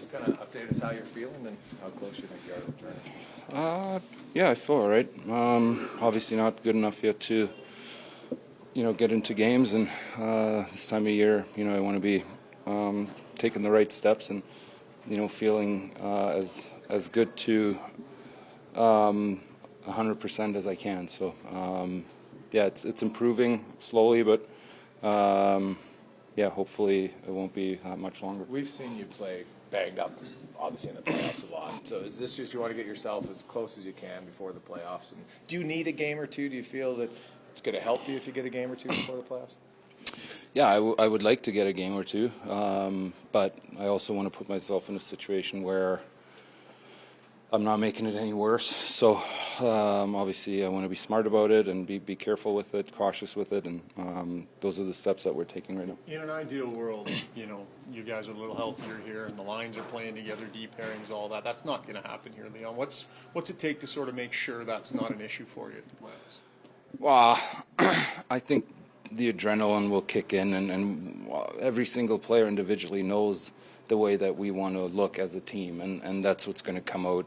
just kind of update us how you're feeling and how close you think you are to returning? Yeah, I feel all right. Obviously not good enough yet to, get into games. And this time of year, I want to be taking the right steps and, feeling as good to 100% as I can. So, yeah, it's improving slowly, but hopefully it won't be that much longer. We've seen you play banged up, obviously, in the playoffs a lot. So is this just you want to get yourself as close as you can before the playoffs? And do you need a game or two? Do you feel that it's going to help you if you get a game or two before the playoffs? Yeah, I would like to get a game or two, but I also want to put myself in a situation where I'm not making it any worse. So obviously I want to be smart about it and be careful with it, cautious with it, and those are the steps that we're taking right now. In an ideal world, you guys are a little healthier here and the lines are playing together, deep pairings, all that. That's not going to happen here, Leon. What's it take to sort of make sure that's not an issue for you at the playoffs? Well, I think the adrenaline will kick in, and every single player individually knows the way that we want to look as a team, and that's what's going to come out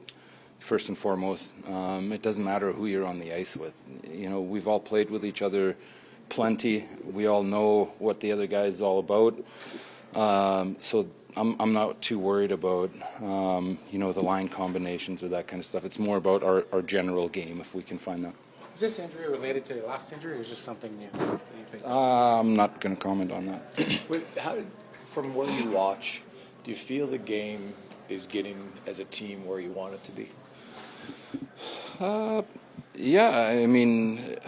first and foremost. It doesn't matter who you're on the ice with. We've all played with each other plenty. We all know what the other guy is all about. So I'm not too worried about the line combinations or that kind of stuff. It's more about our general game, if we can find that. Is this injury related to your last injury, or is this something new? I'm not going to comment on that. From where you watch, do you feel the game is getting, as a team, where you want it to be? Yeah, I mean,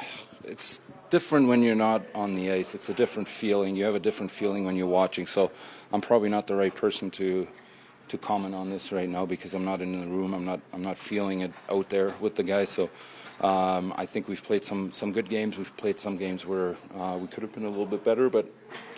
it's different when you're not on the ice. It's a different feeling. You have a different feeling when you're watching. So I'm probably not the right person to comment on this right now because I'm not in the room. I'm not feeling it out there with the guys. So I think we've played some good games. We've played some games where we could have been a little bit better, but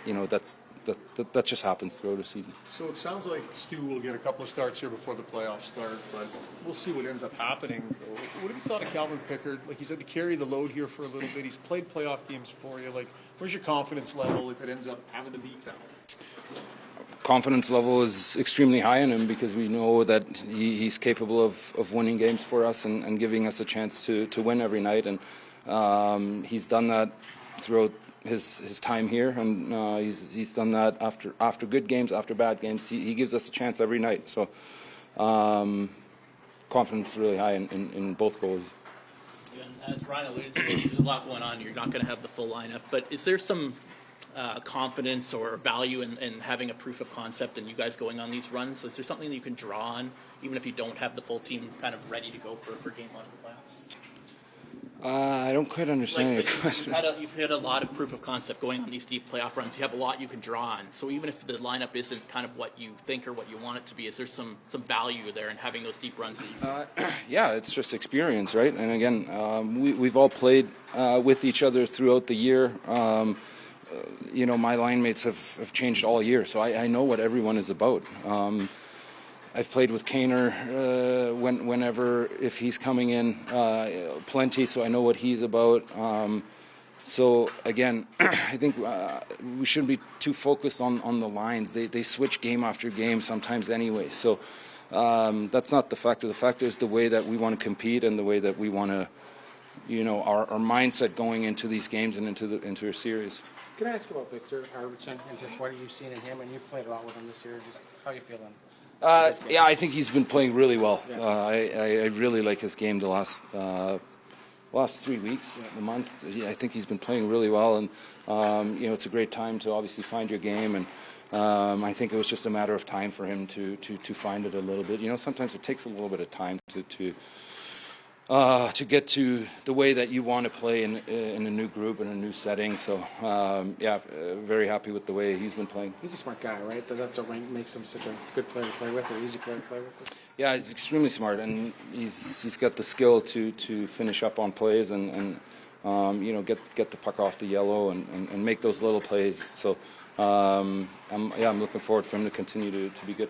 that just happens throughout a season. So it sounds like Stu will get a couple of starts here before the playoffs start, but we'll see what ends up happening. What have you thought of Calvin Pickard? Like, he's had to carry the load here for a little bit. He's played playoff games for you. Like, where's your confidence level if it ends up having to beat Calvin? Confidence level is extremely high in him because we know that he's capable of winning games for us and giving us a chance to win every night. And he's done that throughout his time here, and he's done that after good games, after bad games. He gives us a chance every night. So confidence is really high in both goals. And as Ryan alluded to, there's a lot going on. You're not going to have the full lineup, but is there some confidence or value in having a proof of concept and you guys going on these runs? Is there something that you can draw on, even if you don't have the full team kind of ready to go for game one of the playoffs? I don't quite understand your question. You've had a lot of proof of concept going on these deep playoff runs. You have a lot you can draw on. So even if the lineup isn't kind of what you think or what you want it to be, is there some value there in having those deep runs? That you Yeah, it's just experience, right? And again, we've all played with each other throughout the year. My line mates have changed all year, so I know what everyone is about. I've played with Kaner whenever, if he's coming in, plenty, so I know what he's about. So again, I think we shouldn't be too focused on the lines. They switch game after game sometimes anyway. So that's not the factor. The factor is the way that we want to compete and the way that we want to, our mindset going into these games and into a series. Can I ask you about Victor Arvidsson and just what you've seen in him? And you've played a lot with him this year. Just how you feeling? Yeah, I think he's been playing really well. Yeah. I really like his game the last 3 weeks, the month. I think he's been playing really well, and it's a great time to obviously find your game. And I think it was just a matter of time for him to find it a little bit. Sometimes it takes a little bit of time to get to the way that you want to play in a new group, in a new setting. So, very happy with the way he's been playing. He's a smart guy, right? That's what makes him such a good player to play with, or easy player to play with. Yeah, he's extremely smart, and he's got the skill to finish up on plays and get the puck off the yellow and make those little plays. So, I'm looking forward for him to continue to be good.